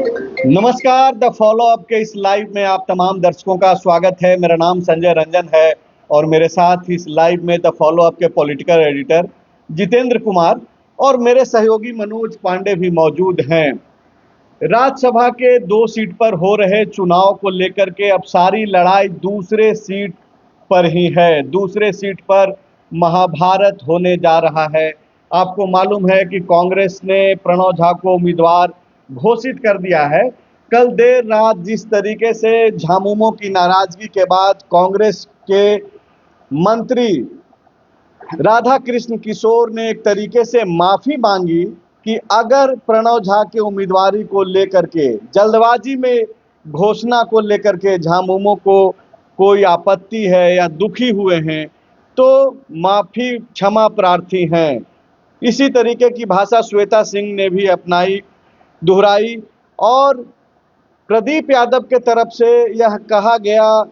नमस्कार। The follow up के इस लाइव में आप तमाम दर्शकों का स्वागत है। मेरा नाम संजय रंजन है और मेरे साथ इस लाइव में द फॉलो अप के पॉलिटिकल एडिटर जितेंद्र कुमार और मेरे सहयोगी मनोज पांडे भी मौजूद हैं। राज्यसभा के 2 सीट पर हो रहे चुनाव को लेकर के अब सारी लड़ाई दूसरे सीट पर ही है। दूसरे सीट पर महाभारत होने जा रहा है। आपको मालूम है कि कांग्रेस ने प्रणव झा को उम्मीदवार घोषित कर दिया है। कल देर रात जिस तरीके से झामुमो की नाराजगी के बाद कांग्रेस के मंत्री राधा कृष्ण किशोर ने एक तरीके से माफी मांगी कि अगर प्रणव झा के उम्मीदवारी को लेकर के जल्दबाजी में घोषणा को लेकर के झामुमो को कोई आपत्ति है या दुखी हुए हैं तो माफी क्षमा प्रार्थी हैं। इसी तरीके की भाषा श्वेता सिंह ने भी अपनाई, दोहराई और प्रदीप यादव के तरफ से यह कहा गया,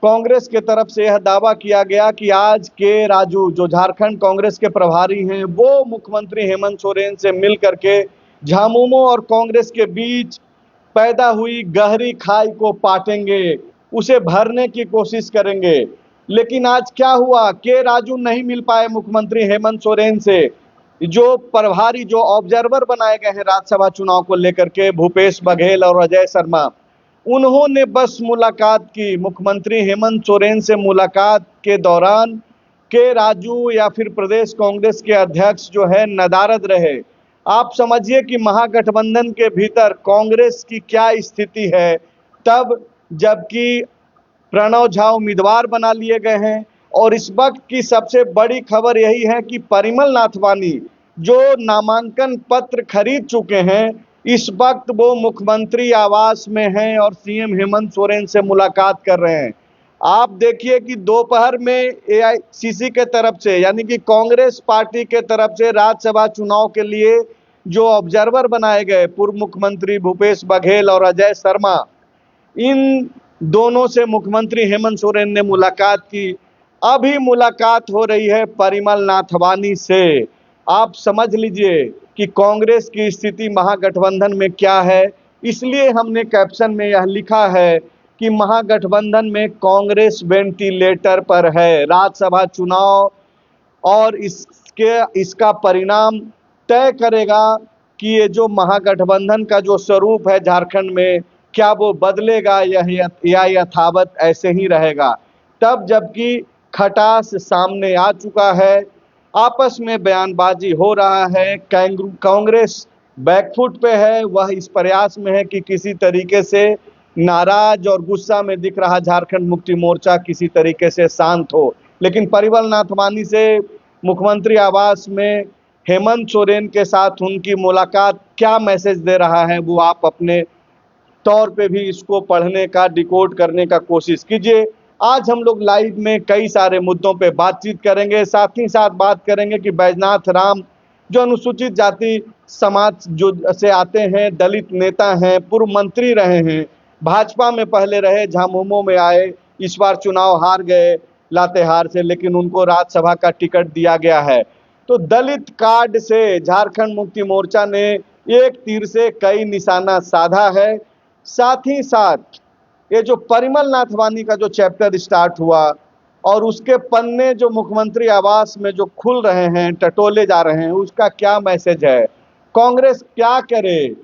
कांग्रेस के तरफ से यह दावा किया गया कि आज के राजू जो झारखंड कांग्रेस के प्रभारी हैं वो मुख्यमंत्री हेमंत सोरेन से मिल करके झामुमो और कांग्रेस के बीच पैदा हुई गहरी खाई को पाटेंगे, उसे भरने की कोशिश करेंगे। लेकिन आज क्या हुआ, के राजू नहीं मिल पाए मुख्यमंत्री हेमंत सोरेन से। जो प्रभारी जो ऑब्जर्वर बनाए गए हैं राज्यसभा चुनाव को लेकर के, भूपेश बघेल और अजय शर्मा, उन्होंने बस मुलाकात की। मुख्यमंत्री हेमंत सोरेन से मुलाकात के दौरान के राजू या फिर प्रदेश कांग्रेस के अध्यक्ष जो है नदारद रहे। आप समझिए कि महागठबंधन के भीतर कांग्रेस की क्या स्थिति है, तब जबकि प्रणव झा उम्मीदवार बना लिए गए हैं। और इस वक्त की सबसे बड़ी खबर यही है कि परिमल नाथवानी जो नामांकन पत्र खरीद चुके हैं, इस वक्त वो मुख्यमंत्री आवास में हैं और सीएम हेमंत सोरेन से मुलाकात कर रहे हैं। आप देखिए कि दोपहर में एआईसीसी के तरफ से यानी कि कांग्रेस पार्टी के तरफ से राज्यसभा चुनाव के लिए जो ऑब्जर्वर बनाए गए पूर्व मुख्यमंत्री भूपेश बघेल और अजय शर्मा, इन दोनों से मुख्यमंत्री हेमंत सोरेन ने मुलाकात की। अभी मुलाकात हो रही है परिमल नाथवानी से। आप समझ लीजिए कि कांग्रेस की स्थिति महागठबंधन में क्या है। इसलिए हमने कैप्शन में यह लिखा है कि महागठबंधन में कांग्रेस वेंटिलेटर पर है। राज्यसभा चुनाव और इसका परिणाम तय करेगा कि ये जो महागठबंधन का जो स्वरूप है झारखंड में, क्या वो बदलेगा या यथावत ऐसे ही रहेगा। तब जबकि खटास सामने आ चुका है, आपस में बयानबाजी हो रहा है, कांग्रेस बैकफुट पे है। वह इस प्रयास में है कि किसी तरीके से नाराज और गुस्सा में दिख रहा झारखंड मुक्ति मोर्चा किसी तरीके से शांत हो। लेकिन परिमल नाथवानी से मुख्यमंत्री आवास में हेमंत सोरेन के साथ उनकी मुलाकात क्या मैसेज दे रहा है, वो आप अपने तौर पे भी इसको पढ़ने का, डिकोड करने का कोशिश कीजिए। आज हम लोग लाइव में कई सारे मुद्दों पे बातचीत करेंगे। साथ ही साथ बात करेंगे कि बैजनाथ राम जो अनुसूचित जाति समाज जो से आते हैं, दलित नेता हैं, पूर्व मंत्री रहे हैं, भाजपा में पहले रहे, झामुमो में आए, इस बार चुनाव हार गए लातेहार से, लेकिन उनको राज्यसभा का टिकट दिया गया है। तो दलित कार्ड से झारखंड मुक्ति मोर्चा ने एक तीर से कई निशाना साधा है। साथ ही साथ ये जो परिमल नाथवानी का जो चैप्टर स्टार्ट हुआ और उसके पन्ने जो मुख्यमंत्री आवास में जो खुल रहे हैं, टटोले जा रहे हैं, उसका क्या मैसेज है, कांग्रेस क्या करे।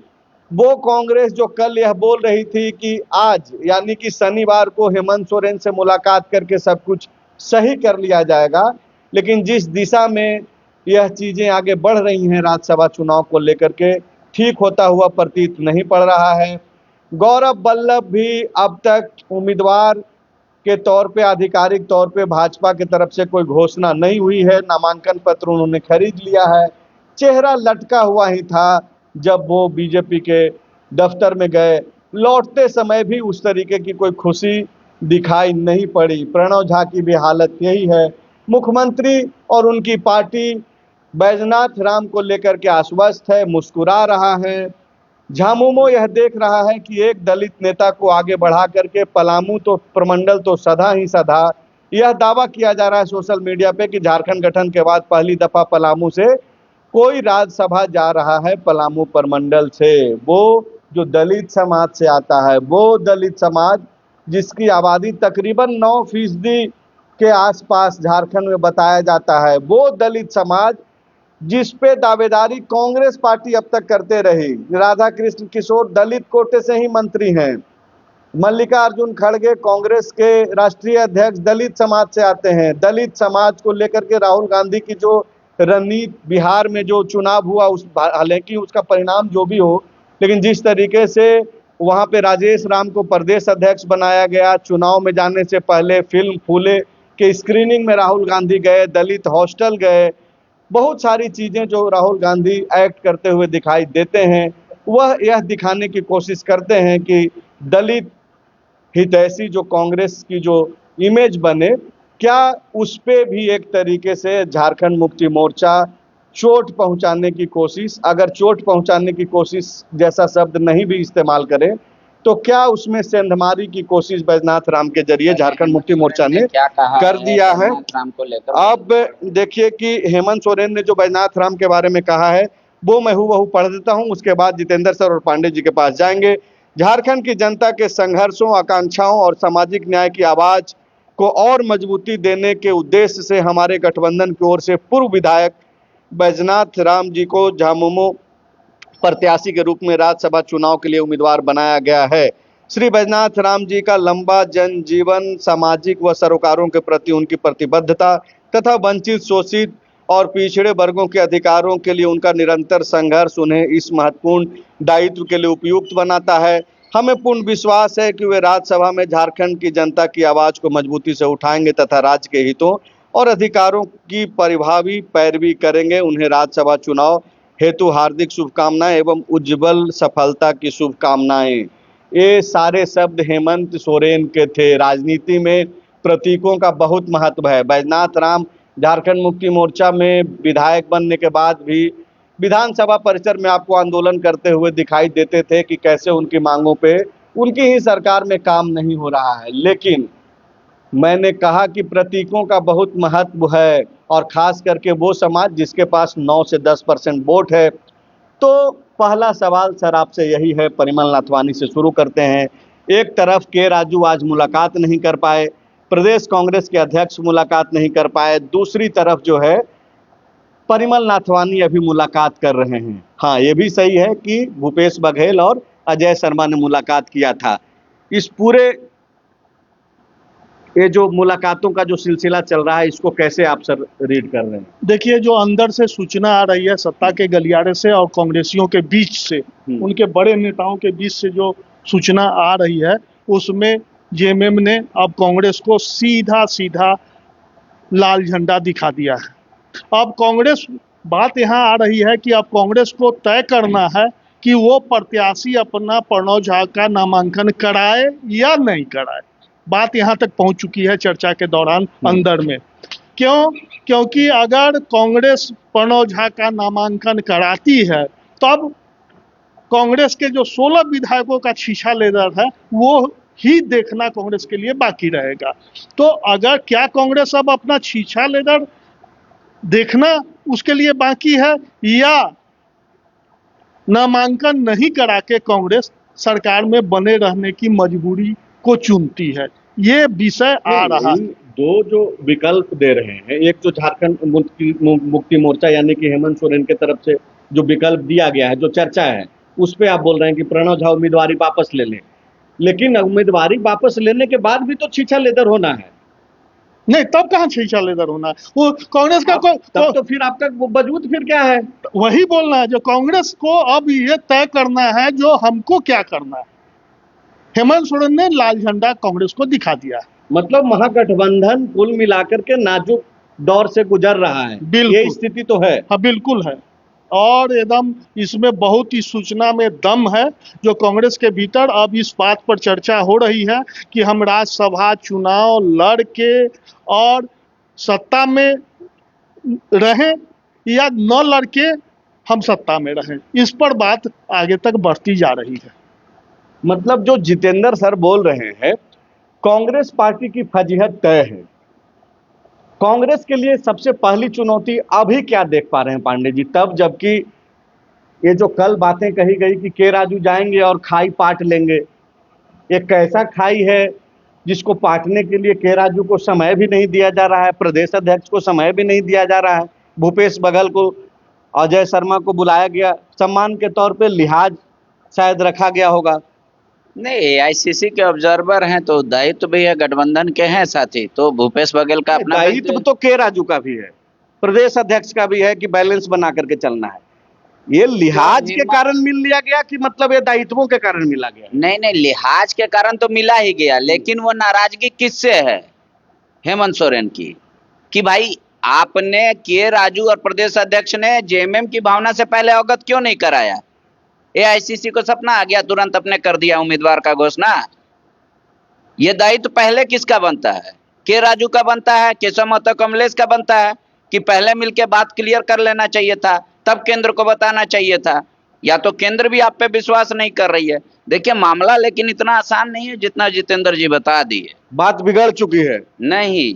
वो कांग्रेस जो कल यह बोल रही थी कि आज यानी कि शनिवार को हेमंत सोरेन से मुलाकात करके सब कुछ सही कर लिया जाएगा, लेकिन जिस दिशा में यह चीजें आगे बढ़ रही हैं राज्यसभा चुनाव को लेकर के, ठीक होता हुआ प्रतीत नहीं पड़ रहा है। गौरव वल्लभ भी अब तक उम्मीदवार के तौर पे, आधिकारिक तौर पे भाजपा की तरफ से कोई घोषणा नहीं हुई है। नामांकन पत्र उन्होंने खरीद लिया है। चेहरा लटका हुआ ही था जब वो बीजेपी के दफ्तर में गए। लौटते समय भी उस तरीके की कोई खुशी दिखाई नहीं पड़ी। प्रणव झा की भी हालत यही है। मुख्यमंत्री और उनकी पार्टी बैजनाथ राम को लेकर के आश्वस्त है, मुस्कुरा रहा है। झामुमो यह देख रहा है कि एक दलित नेता को आगे बढ़ा करके पलामू तो प्रमंडल तो सधा ही सधा। यह दावा किया जा रहा है सोशल मीडिया पे कि झारखंड गठन के बाद पहली दफा पलामू से कोई राज्यसभा जा रहा है, पलामू प्रमंडल से। वो जो दलित समाज से आता है, वो दलित समाज जिसकी आबादी तकरीबन 9% के आसपास झारखंड में बताया जाता है, वो दलित समाज जिस पे दावेदारी कांग्रेस पार्टी अब तक करते रही। राधा कृष्ण किशोर दलित कोटे से ही मंत्री हैं। मल्लिकार्जुन खड़गे कांग्रेस के राष्ट्रीय अध्यक्ष दलित समाज से आते हैं। दलित समाज को लेकर के राहुल गांधी की जो रणनीति बिहार में जो चुनाव हुआ, उस हालांकि उसका परिणाम जो भी हो, लेकिन जिस तरीके से वहां पे राजेश राम को प्रदेश अध्यक्ष बनाया गया, चुनाव में जाने से पहले फिल्म फूले के स्क्रीनिंग में राहुल गांधी गए, दलित हॉस्टल गए, बहुत सारी चीजें जो राहुल गांधी एक्ट करते हुए दिखाई देते हैं, वह यह दिखाने की कोशिश करते हैं कि दलित हितैषी जो कांग्रेस की जो इमेज बने, क्या उस पे भी एक तरीके से झारखंड मुक्ति मोर्चा चोट पहुंचाने की कोशिश, अगर चोट पहुंचाने की कोशिश जैसा शब्द नहीं भी इस्तेमाल करें, तो क्या उसमें सेंधमारी की कोशिश बैजनाथ राम के जरिए झारखंड मुक्ति मोर्चा ने कर दिया है। अब देखिए कि हेमंत सोरेन ने जो बैजनाथ राम के बारे में कहा है, वो मैं हूबहू पढ़ देता हूं, उसके बाद जितेंद्र सर और पांडे जी के पास जाएंगे। झारखंड की जनता के संघर्षों, आकांक्षाओं और सामाजिक न्याय की आवाज को और मजबूती देने के उद्देश्य से हमारे गठबंधन की ओर से पूर्व विधायक बैजनाथ राम जी को झामुमो प्रत्याशी के रूप में राज्यसभा चुनाव के लिए उम्मीदवार बनाया गया है। श्री बैजनाथ राम जी का लंबा जनजीवन, सामाजिक व सरोकारों के प्रति उनकी प्रतिबद्धता तथा वंचित, शोषित और पिछड़े वर्गों के अधिकारों के लिए उनका निरंतर संघर्ष उन्हें इस महत्वपूर्ण दायित्व के लिए उपयुक्त बनाता है। हमें पूर्ण विश्वास है कि वे राज्यसभा में झारखंड की जनता की आवाज को मजबूती से उठाएंगे तथा राज्य के हितों और अधिकारों की परिभावी पैरवी करेंगे। उन्हें राज्यसभा चुनाव हेतु हार्दिक शुभकामनाएं एवं उज्जवल सफलता की शुभकामनाएं। ये सारे शब्द हेमंत सोरेन के थे। राजनीति में प्रतीकों का बहुत महत्व है। बैजनाथ राम झारखंड मुक्ति मोर्चा में विधायक बनने के बाद भी विधानसभा परिसर में आपको आंदोलन करते हुए दिखाई देते थे कि कैसे उनकी मांगों पे उनकी ही सरकार में काम नहीं हो रहा है। लेकिन मैंने कहा कि प्रतीकों का बहुत महत्व है, और खास करके वो समाज जिसके पास 9 से 10% वोट है। तो पहला सवाल सर आपसे यही है, परिमल नाथवानी से शुरू करते हैं। एक तरफ के राजू आज मुलाकात नहीं कर पाए, प्रदेश कांग्रेस के अध्यक्ष मुलाकात नहीं कर पाए, दूसरी तरफ जो है परिमल नाथवानी अभी मुलाकात कर रहे हैं। हाँ, ये भी सही है कि भूपेश बघेल और अजय शर्मा ने मुलाकात किया था। इस पूरे ये जो मुलाकातों का जो सिलसिला चल रहा है, इसको कैसे आप सर रीड कर रहे हैं? देखिए, जो अंदर से सूचना आ रही है सत्ता के गलियारे से और कांग्रेसियों के बीच से, उनके बड़े नेताओं के बीच से जो सूचना आ रही है, उसमें जेएमएम ने अब कांग्रेस को सीधा सीधा लाल झंडा दिखा दिया है। अब कांग्रेस, बात यहाँ आ रही है कि अब कांग्रेस को तय करना है कि वो प्रत्याशी अपना प्रणव झा का नामांकन कराए या नहीं कराए। बात यहाँ तक पहुँच चुकी है चर्चा के दौरान अंदर में। क्योंकि अगर कांग्रेस प्रणव झा का नामांकन कराती है, तब कांग्रेस के जो 16 विधायकों का छीछा लेदर है, वो ही देखना कांग्रेस के लिए बाकी रहेगा। तो अगर क्या कांग्रेस अब अपना छीछा लेदर देखना उसके लिए बाकी है, या नामांकन नहीं करा के कांग्रेस सरकार में बने रहने की मजबूरी को चुनती है, ये विषय आ रहा है। दो जो विकल्प दे रहे हैं, एक तो झारखंड मुक्ति मोर्चा यानी कि हेमंत सोरेन के तरफ से जो विकल्प दिया गया है, जो चर्चा है, उस पे आप बोल रहे हैं कि प्रणव झा उम्मीदवारी वापस ले लें, लेकिन उम्मीदवारी वापस लेने के बाद भी तो छीछा लेदर होना है। नहीं, तब कहाँ छीछा लेदर होना है? वो कांग्रेस का तब तो फिर आपका वजूद फिर क्या है? वही बोलना है, जो कांग्रेस को अब ये तय करना है जो हमको क्या करना है। हेमंत सोरेन ने लाल झंडा कांग्रेस को दिखा दिया। मतलब महागठबंधन कुल मिलाकर के नाजुक दौर से गुजर रहा है, ये स्थिति तो है। हाँ, बिल्कुल है। और एकदम इसमें बहुत ही सूचना में दम है जो कांग्रेस के भीतर अब इस बात पर चर्चा हो रही है कि हम राज्यसभा चुनाव लड़ के और सत्ता में रहें या न लड़ के हम सत्ता में रहें, इस पर बात आगे तक बढ़ती जा रही है। मतलब जो जितेंद्र सर बोल रहे हैं, कांग्रेस पार्टी की फजीहत तय है। कांग्रेस के लिए सबसे पहली चुनौती अभी क्या देख पा रहे हैं पांडे जी, तब जबकि ये जो कल बातें कही गई कि के राजू जाएंगे और खाई पाट लेंगे, ये कैसा खाई है जिसको पाटने के लिए के राजू को समय भी नहीं दिया जा रहा है, प्रदेश अध्यक्ष को समय भी नहीं दिया जा रहा है। भूपेश बघेल को, अजय शर्मा को बुलाया गया, सम्मान के तौर पे लिहाज शायद रखा गया होगा। नहीं, एआईसीसी के ऑब्जर्वर हैं तो दायित्व भी है, गठबंधन के हैं साथी, तो भूपेश बघेल का अपना दायित्व तो के राजू का भी है, प्रदेश अध्यक्ष का भी है कि बैलेंस बना करके चलना है। ये लिहाज के कारण मिल लिया गया कि मतलब ये दायित्वों के कारण मिला गया? नहीं नहीं, लिहाज के कारण तो मिला ही गया, लेकिन वो नाराजगी किससे है? हेमंत सोरेन की, कि भाई आपने के राजू और प्रदेश अध्यक्ष ने जेएमएम की भावना से पहले अवगत क्यों नहीं कराया? एआईसीसी को सपना आ गया, तुरंत अपने कर दिया उम्मीदवार का घोषणा। ये दायित्व पहले किसका बनता है? के राजू का बनता है, केशव महतो कमलेश का बनता है कि पहले मिलके बात क्लियर कर लेना चाहिए था, तब केंद्र को बताना चाहिए था। या तो केंद्र भी आप पे विश्वास नहीं कर रही है। देखिए मामला लेकिन इतना आसान नहीं है जितना जितेंद्र जी बता दिए। बात बिगड़ चुकी है? नहीं,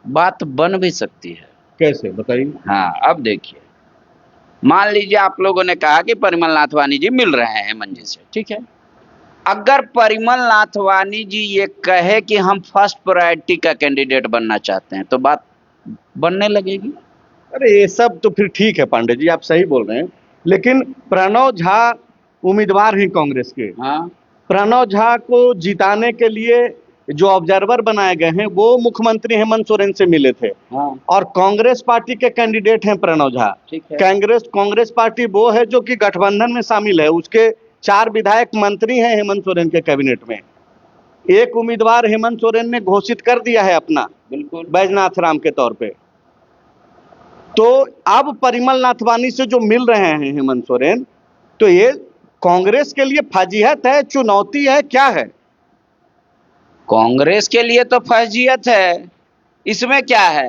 बात बन भी सकती है। कैसे बताइए? हाँ, अब देखिए, मान लीजिए आप लोगों ने कहा कि परिमल नाथवानी जी मिल रहे हैं हेमंत जी से, ठीक है। अगर परिमल नाथवानी जी ये कहे कि हम फर्स्ट प्रायोरिटी का कैंडिडेट बनना चाहते हैं, तो बात बनने लगेगी। अरे ये सब तो फिर ठीक है पांडे जी, आप सही बोल रहे हैं, लेकिन प्रणव झा उम्मीदवार हैं कांग्रेस के। हाँ, प्रणव झा को जिताने के लिए जो ऑब्जर्वर बनाए गए हैं वो मुख्यमंत्री हेमंत सोरेन से मिले थे। हाँ, और कांग्रेस पार्टी के कैंडिडेट हैं प्रणव झा। ठीक है। कांग्रेस पार्टी वो है जो कि गठबंधन में शामिल है, उसके 4 विधायक मंत्री हैं हेमंत सोरेन के कैबिनेट में। एक उम्मीदवार हेमंत सोरेन ने घोषित कर दिया है अपना, बिल्कुल, बैजनाथ राम के तौर पे। तो अब परिमल नाथवानी से जो मिल रहे हैं हेमंत सोरेन, तो ये कांग्रेस के लिए फजीहत है, चुनौती है, क्या है? कांग्रेस के लिए तो फर्जियत है, इसमें क्या है?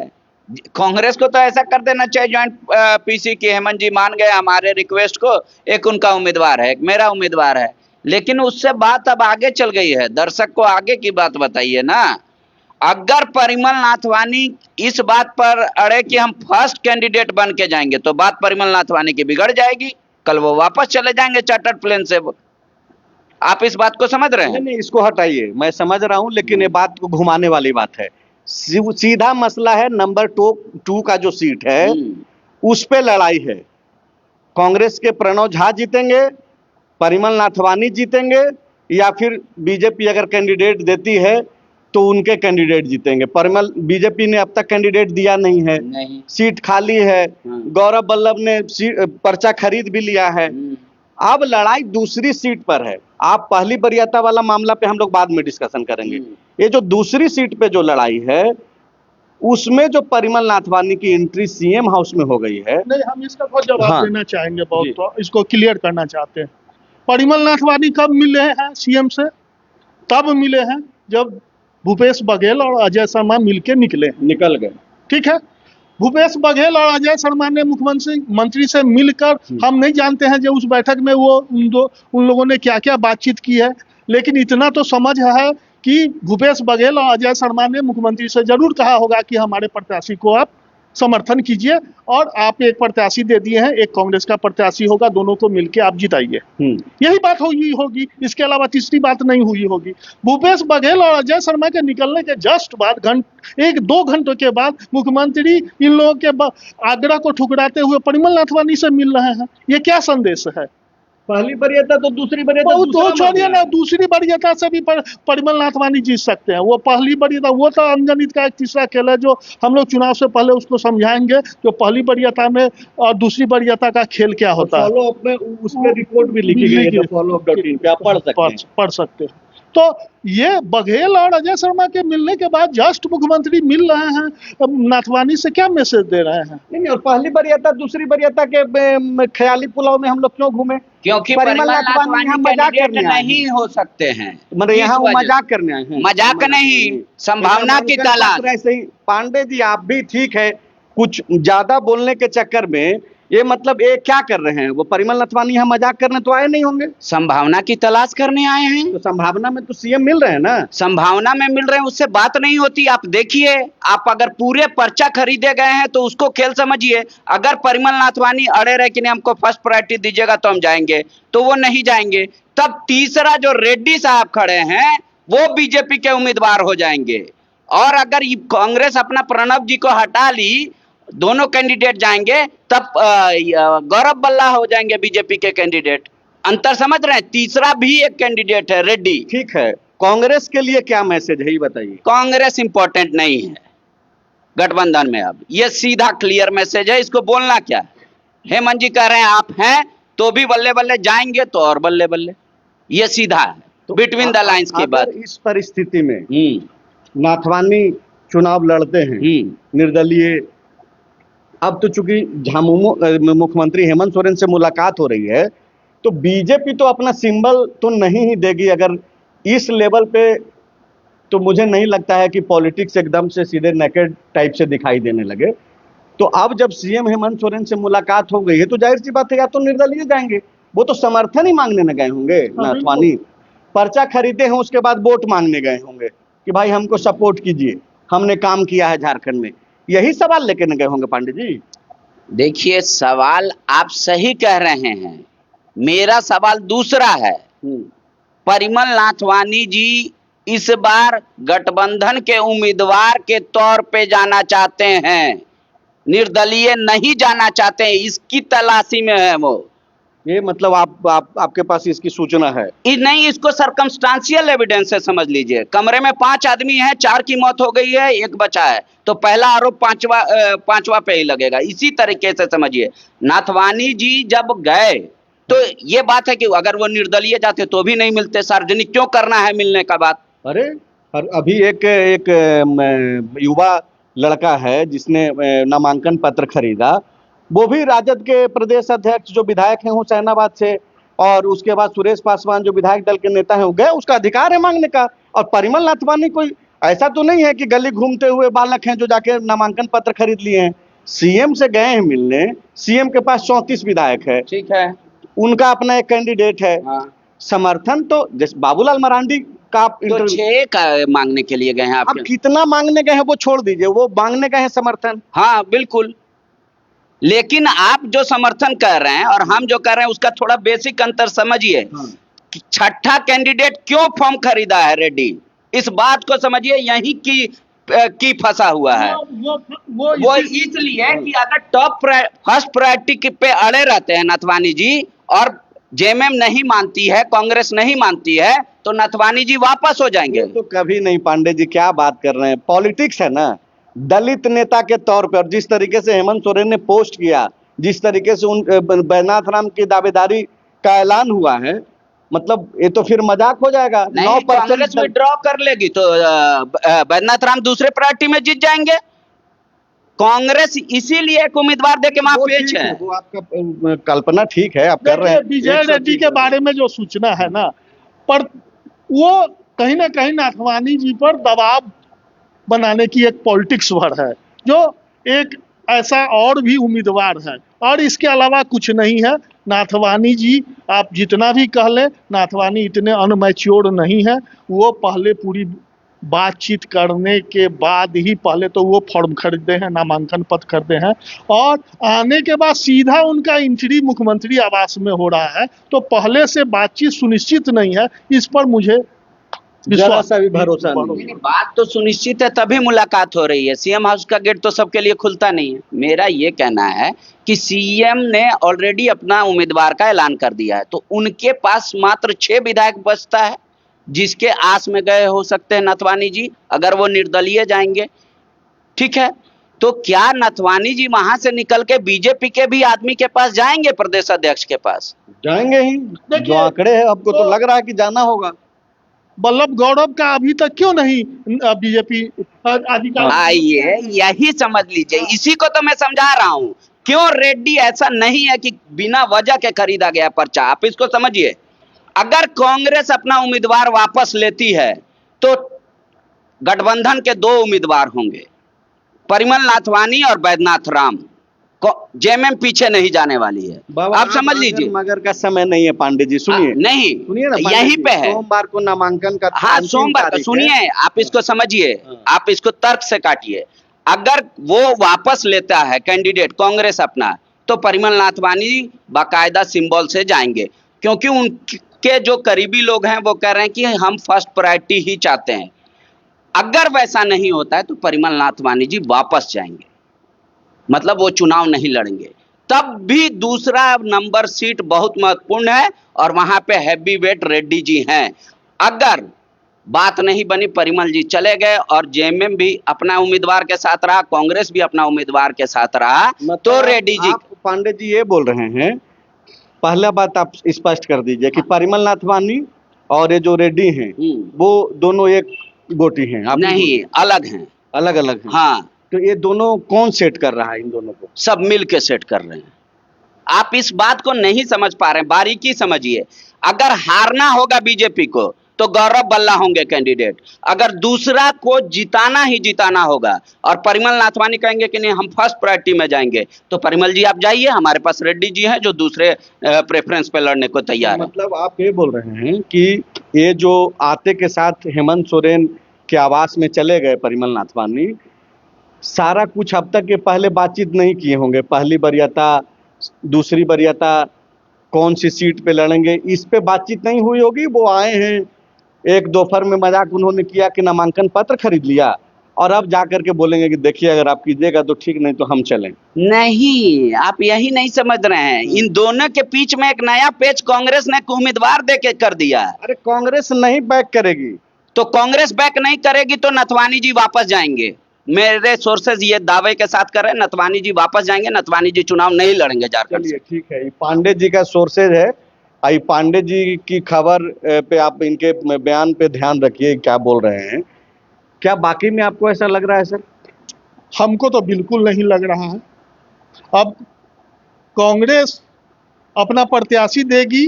कांग्रेस को तो ऐसा कर देना चाहिए, ज्वाइंट पीसी की हेमंत जी मान गए हमारे रिक्वेस्ट को, एक उनका उम्मीदवार है, एक मेरा उम्मीदवार है। लेकिन उससे बात अब आगे चल गई है, दर्शक को आगे की बात बताइए ना। अगर परिमल नाथवानी इस बात पर अड़े कि हम फर्स्ट कैंडिडेट बन के जाएंगे, तो बात परिमल नाथवानी की बिगड़ जाएगी। कल वो वापस चले जाएंगे चार्टर्ड प्लेन से। आप इस बात को समझ रहे हैं? नहीं, इसको हटाइए, मैं समझ रहा हूं, लेकिन ये बात को घुमाने वाली बात है। सीधा मसला है नंबर 2 का जो सीट है उस पे लड़ाई है। कांग्रेस के प्रणव झा जीतेंगे, परिमल नाथवानी जीतेंगे, या फिर बीजेपी अगर कैंडिडेट देती है तो उनके कैंडिडेट जीतेंगे। परिमल, बीजेपी ने अब तक कैंडिडेट दिया नहीं है, नहीं। सीट खाली है। गौरव वल्लभ ने पर्चा खरीद भी लिया है। अब लड़ाई दूसरी सीट पर है। आप पहली वरीयता वाला मामला पे हम लोग बाद में डिस्कशन करेंगे। ये जो दूसरी सीट पे जो लड़ाई है उसमें जो परिमल नाथवानी की एंट्री सीएम हाउस में हो गई है। नहीं, हम इसका बहुत जवाब हाँ, देना चाहेंगे, बहुत तो इसको क्लियर करना चाहते हैं। परिमल नाथवानी कब मिले हैं सीएम से? तब मिले हैं जब भूपेश बघेल और अजय शर्मा मिलके निकल गए, ठीक है। भूपेश बघेल और अजय शर्मा ने मुख्यमंत्री से मिलकर, हम नहीं जानते हैं जो उस बैठक में वो उन लोगों ने क्या क्या बातचीत की है, लेकिन इतना तो समझ है कि भूपेश बघेल और अजय शर्मा ने मुख्यमंत्री से जरूर कहा होगा कि हमारे प्रत्याशी को आप समर्थन कीजिए, और आप एक प्रत्याशी दे दिए हैं, एक कांग्रेस का प्रत्याशी होगा, दोनों को मिलकर आप जिताइए। यही बात होगी, इसके अलावा तीसरी बात नहीं हुई होगी। भूपेश बघेल और अजय शर्मा के निकलने के जस्ट बाद 1-2 घंटों के बाद मुख्यमंत्री इन लोगों के आग्रह को ठुकराते हुए परिमल नाथवानी से मिल रहे हैं। ये क्या संदेश है? पहली वरीयता तो दूसरी वरीयता तो छोड़िए ना, दूसरी वरीयता से भी परिमल नाथवानी जीत सकते हैं। वो पहली वरीयता वो तो अनगणित का एक तीसरा खेल है जो हम लोग चुनाव से पहले उसको समझाएंगे, जो पहली वरीयता में और दूसरी वरीयता का खेल क्या होता है। फॉलो अप में उसमें रिपोर्ट भी लिखी गई है, follow-up.in पे आप पढ़ सकते हैं। तो ये बघेल और अजय शर्मा के मिलने के बाद जस्ट मुख्यमंत्री मिल रहे हैं, नाथवानी से क्या मैसेज दे रहे हैं? नहीं, और पहली वरीयता दूसरी वरीयता के ख्याली पुलाव में हम लोग क्यों घूमे? क्योंकि परिमल नाथवानी हम मजाक करने नहीं हो सकते हैं, मतलब यहाँ मजाक करने आए हैं। मजाक नहीं, संभावना की तलाश। ऐसे ही पांडे जी, आप भी ठीक है, कुछ ज्यादा बोलने के चक्कर में ये मतलब ये क्या कर रहे हैं? वो परिमल नथवानी यहाँ मजाक करने तो आए नहीं होंगे? संभावना की तलाश करने आए हैं। तो संभावना में तो सीएम मिल रहे हैं ना। संभावना में मिल रहे हैं, उससे बात नहीं होती। आप देखिए, आप अगर पूरे पर्चा खरीदे गए हैं तो उसको खेल समझिए। अगर परिमल नाथवानी अड़े रहे कि नहीं हमको फर्स्ट प्रायोरिटी दीजिएगा तो हम जाएंगे, तो वो नहीं जाएंगे। तब तीसरा जो रेड्डी साहब खड़े हैं वो बीजेपी के उम्मीदवार हो जाएंगे। और अगर कांग्रेस अपना प्रणब जी को हटा ली, दोनों कैंडिडेट जाएंगे, तब गौरव बल्ला हो जाएंगे बीजेपी के कैंडिडेट। अंतर समझ रहे हैं? तीसरा भी एक कैंडिडेट है, रेड्डी। ठीक है, कांग्रेस के लिए क्या मैसेज है ये बताइए। कांग्रेस इंपॉर्टेंट नहीं है गठबंधन में। अब ये सीधा क्लियर मैसेज है, इसको बोलना क्या है? हेमंत जी कह रहे हैं आप हैं तो भी बल्ले बल्ले, जाएंगे तो और बल्ले बल्ले। ये सीधा है, तो बिटवीन द लाइंस की बात। इस परिस्थिति में नाथवानी चुनाव लड़ते हैं निर्दलीय, अब तो चूंकि झामुमो मुख्यमंत्री हेमंत सोरेन से मुलाकात हो रही है, तो बीजेपी तो अपना सिंबल तो नहीं ही देगी अगर इस लेवल पे। तो मुझे नहीं लगता है कि पॉलिटिक्स एकदम से सीधे नेकेड टाइप से दिखाई देने लगे। तो अब जब सीएम हेमंत सोरेन से मुलाकात हो गई है तो जाहिर सी बात है या तो निर्दलीय जाएंगे, वो तो समर्थन ही मांगने न गए होंगे। नाथवानी पर्चा खरीदे हैं, उसके बाद वोट मांगने गए होंगे कि भाई हमको सपोर्ट कीजिए, हमने काम किया है झारखंड में। यही सवाल लेके न गए होंगे पांडे जी। देखिए, सवाल आप सही कह रहे हैं, मेरा सवाल दूसरा है। परिमल नाथवानी जी इस बार गठबंधन के उम्मीदवार के तौर पे जाना चाहते हैं, निर्दलीय नहीं जाना चाहते हैं, इसकी तलाशी में है वो। ये मतलब आपके पास इसकी सूचना है? नहीं, इसको सर्कमस्टांशियल एविडेंस से समझ लीजिए। कमरे में 5 आदमी हैं, 4 की मौत हो गई है, 1 बचा है, तो पहला आरोप पांचवा पे ही लगेगा। इसी तरीके से समझिए, नाथवानी जी जब गए तो ये बात है कि अगर वो निर्दलीय जाते तो भी नहीं मिलते। सार्वजनिक क्यों करना है मिलने का बात? अरे अभी एक युवा लड़का है जिसने नामांकन पत्र खरीदा, वो भी राजद के प्रदेश अध्यक्ष जो विधायक हैं हुसैनाबाद से, और उसके बाद सुरेश पासवान जो विधायक दल के नेता हैं वो गए, उसका अधिकार है मांगने का। और परिमल नाथवानी कोई ऐसा तो नहीं है कि गली घूमते हुए बालक हैं जो जाके नामांकन पत्र खरीद लिए हैं। सीएम से गए हैं मिलने, सीएम के पास 34 विधायक है, ठीक है, उनका अपना एक कैंडिडेट है। समर्थन तो जैसे बाबूलाल मरांडी का आप तो 6 का मांगने के लिए गए हैं। अब कितना मांगने गए हैं वो छोड़ दीजिए, वो मांगने गए हैं समर्थन। हाँ बिल्कुल, लेकिन आप जो समर्थन कर रहे हैं और हम जो कर रहे हैं उसका थोड़ा बेसिक अंतर समझिए। कि छठा कैंडिडेट क्यों फॉर्म खरीदा है रेड्डी, इस बात को समझिए। यही की फंसा हुआ है वो इसलिए कि अगर टॉप फर्स्ट प्रायोरिटी पे अड़े रहते हैं नाथवानी जी, और जेएमएम नहीं मानती है, कांग्रेस नहीं मानती है, तो नाथवानी जी वापस हो जाएंगे। तो कभी नहीं पांडे जी, क्या बात कर रहे हैं? पॉलिटिक्स है ना। दलित नेता के तौर पर, और जिस तरीके से हेमंत सोरेन ने पोस्ट किया, जिस तरीके से उन बैजनाथ राम की दावेदारी का ऐलान हुआ है, मतलब ये तो फिर मजाक हो जाएगा। 9% कांग्रेस विड्रॉ कर लेगी तो बैजनाथ राम दूसरे प्रायोरिटी में जीत जाएंगे। कांग्रेस इसीलिए एक उम्मीदवार दे के वहां पेश है। वो आपका कल्पना ठीक है, आप कर रहे हैं। विजय रेड्डी के बारे में जो सूचना है ना, पर वो कहीं ना कहीं नाथवानी जी पर दबाव बनाने की एक पॉलिटिक्स भर है, जो एक ऐसा और भी उम्मीदवार है, और इसके अलावा कुछ नहीं है। नाथवानी जी आप जितना भी कह लें, नाथवानी इतने अनमैच्योर नहीं है। वो पहले पूरी बातचीत करने के बाद ही पहले तो वो फॉर्म खरीदते हैं, नामांकन पत्र करते हैं, और आने के बाद सीधा उनका एंट्री मुख्यमंत्री आवास में हो रहा है। तो पहले से बातचीत सुनिश्चित नहीं है, इस पर मुझे जरा सा भी भरोसा नहीं। बात तो सुनिश्चित है तभी मुलाकात हो रही है। सीएम हाउस का गेट तो सबके लिए खुलता नहीं है। मेरा ये कहना है कि सीएम ने ऑलरेडी अपना उम्मीदवार का ऐलान कर दिया है, तो उनके पास मात्र 6 विधायक बचता है, जिसके आस में गए हो सकते हैं नाथवानी जी, अगर वो निर्दलीय जाएंगे। ठीक है, तो क्या नाथवानी जी वहां से निकल के बीजेपी के भी आदमी के पास जाएंगे, प्रदेश अध्यक्ष के पास? जाएंगे ही, जो आंकड़े हैं आपको तो लग रहा है कि जाना होगा। बल्लभ गौरव का अभी तक क्यों नहीं बीजेपी अधिकारी? आइए यही समझ लीजिए, इसी को तो मैं समझा रहा हूं। क्यों रेड्डी ऐसा नहीं है कि बिना वजह के खरीदा गया पर्चा, आप इसको समझिए। अगर कांग्रेस अपना उम्मीदवार वापस लेती है तो गठबंधन के 2 उम्मीदवार होंगे, परिमल नाथवानी और बैजनाथ राम। जेएमएम पीछे नहीं जाने वाली है। आप समझ लीजिए, मगर का समय नहीं है पांडे जी, सुनिए नहीं सुनिए ना पांडे यहीं जी, पे है। सोमवार को नामांकन का हाँ अंतिम सोमवार का, तारीख है। सुनिए आप इसको समझिए, आप इसको तर्क से काटिए। अगर वो वापस लेता है कैंडिडेट कांग्रेस अपना, तो परिमल नाथवानी बाकायदा सिंबल से जाएंगे, क्योंकि उनके जो करीबी लोग हैं वो कह रहे हैं कि हम फर्स्ट प्रायोरिटी ही चाहते हैं। अगर वैसा नहीं होता है तो परिमल नाथवानी जी वापस जाएंगे, मतलब वो चुनाव नहीं लड़ेंगे। तब भी दूसरा नंबर सीट बहुत महत्वपूर्ण है और वहां पे हैवी वेट रेड्डी जी हैं। अगर बात नहीं बनी, परिमल जी चले गए और जेएमएम भी अपना उम्मीदवार के साथ रहा, कांग्रेस भी अपना उम्मीदवार के साथ रहा, मतलब तो रेड्डी जी, आप पांडे जी ये बोल रहे हैं, पहला बात आप स्पष्ट कर दीजिए कि परिमल नाथवानी और ये जो रेड्डी हैं वो दोनों एक गोटी हैं? आप नहीं, अलग हैं, अलग अलग हैं। हाँ, तो ये दोनों कौन सेट कर रहा है इन दोनों को? सब मिल के सेट कर रहे हैं। आप इस बात को नहीं समझ पा रहे हैं, बारीकी समझिए। अगर हारना होगा बीजेपी को तो गौरव बल्ला होंगे कैंडिडेट, अगर दूसरा को जिताना ही जिताना होगा और परिमल नाथवानी कहेंगे कि नहीं हम फर्स्ट प्रायोरिटी में जाएंगे, तो परिमल जी आप जाइए, हमारे पास रेड्डी जी हैं जो दूसरे प्रेफरेंस पे लड़ने को तैयार है। मतलब आप ये बोल रहे हैं कि ये जो आते के साथ हेमंत सोरेन के आवास में चले गए परिमल नाथवानी, सारा कुछ अब तक ये पहले बातचीत नहीं किए होंगे, पहली वरीयता दूसरी वरीयता कौन सी सीट पे लड़ेंगे, इस पे बातचीत नहीं हुई होगी। वो आए हैं, एक दोपहर में मजाक उन्होंने किया कि नामांकन पत्र खरीद लिया, और अब जाकर के बोलेंगे कि देखिए अगर आप कीजिएगा तो ठीक, नहीं तो हम चलें। नहीं, आप यही नहीं समझ रहे हैं। इन दोनों के बीच में एक नया पेच कांग्रेस ने उम्मीदवार दे के कर दिया है। अरे कांग्रेस नहीं बैक करेगी तो कांग्रेस बैक नहीं करेगी तो नथवानी जी वापस जाएंगे। मेरे सोर्सेज ये दावे के साथ कर रहे हैं, नथवानी जी वापस जाएंगे, नथवानी जी चुनाव नहीं लड़ेंगे झारखंड से। ठीक है, ये पांडे जी का सोर्सेज है। आई पांडे जी की खबर पे आप इनके बयान पे ध्यान रखिए क्या बोल रहे हैं। क्या बाकी में आपको ऐसा लग रहा है सर? हमको तो बिल्कुल नहीं लग रहा है। अब कांग्रेस अपना प्रत्याशी देगी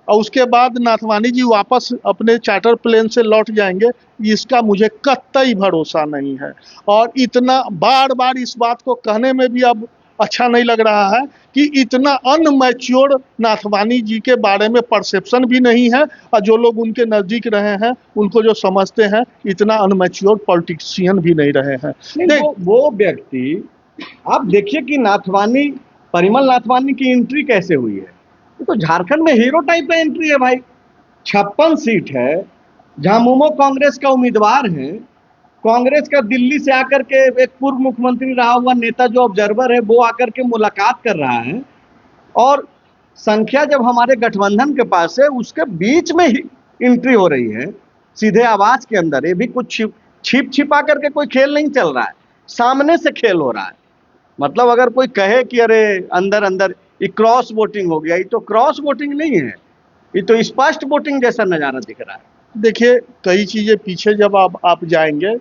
और उसके बाद नाथवानी जी वापस अपने चार्टर प्लेन से लौट जाएंगे, इसका मुझे कतई भरोसा नहीं है। और इतना बार बार इस बात को कहने में भी अब अच्छा नहीं लग रहा है कि इतना अनमैच्योर नाथवानी जी के बारे में परसेप्शन भी नहीं है, और जो लोग उनके नज़दीक रहे हैं उनको जो समझते हैं, इतना अनमैच्योर पॉलिटिशियन भी नहीं रहे हैं। वो व्यक्ति, आप देखिए कि नाथवानी, परिमल नाथवानी की एंट्री कैसे हुई है। ये तो झारखंड में हीरो टाइप का एंट्री है भाई। 56 सीट है, झामुमो कांग्रेस का उम्मीदवार है, कांग्रेस का दिल्ली से आकर के एक पूर्व मुख्यमंत्री रहा हुआ नेता जो ऑब्जर्वर है वो आकर के मुलाकात कर रहा है, और संख्या जब हमारे गठबंधन के पास है उसके बीच में ही एंट्री हो रही है, सीधे आवाज के अंदर। ये भी कुछ छिप छिपा करके कोई खेल नहीं चल रहा है, सामने से खेल हो रहा है। मतलब अगर कोई कहे कि अरे अंदर अंदर ये क्रॉस वोटिंग हो गया, ये तो क्रॉस वोटिंग नहीं है, ये तो स्पष्ट वोटिंग जैसा नजारा दिख रहा है। देखिए, कई चीज़ें पीछे जब आप जाएंगे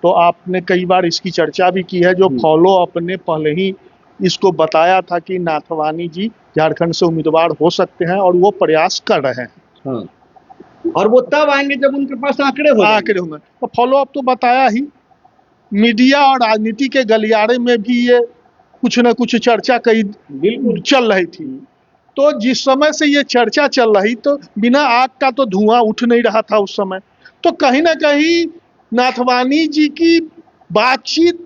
तो आपने कई बार इसकी चर्चा भी की है, जो फॉलो अपने पहले ही इसको बताया था कि नाथवानी जी झारखंड से उम्मीदवार हो सकते हैं और वो प्रयास कर रहे हैं। हाँ। और वो तब आएंगे जब उनके पास आंकड़े होंगे। तो फॉलो अप तो बताया ही, मीडिया और राजनीति के गलियारे में भी ये कुछ न कुछ चर्चा कई चल रही थी। तो जिस समय से ये चर्चा चल रही, तो बिना आग का तो धुआं उठ नहीं रहा था उस समय। तो कहीं ना कहीं नाथवानी जी की बातचीत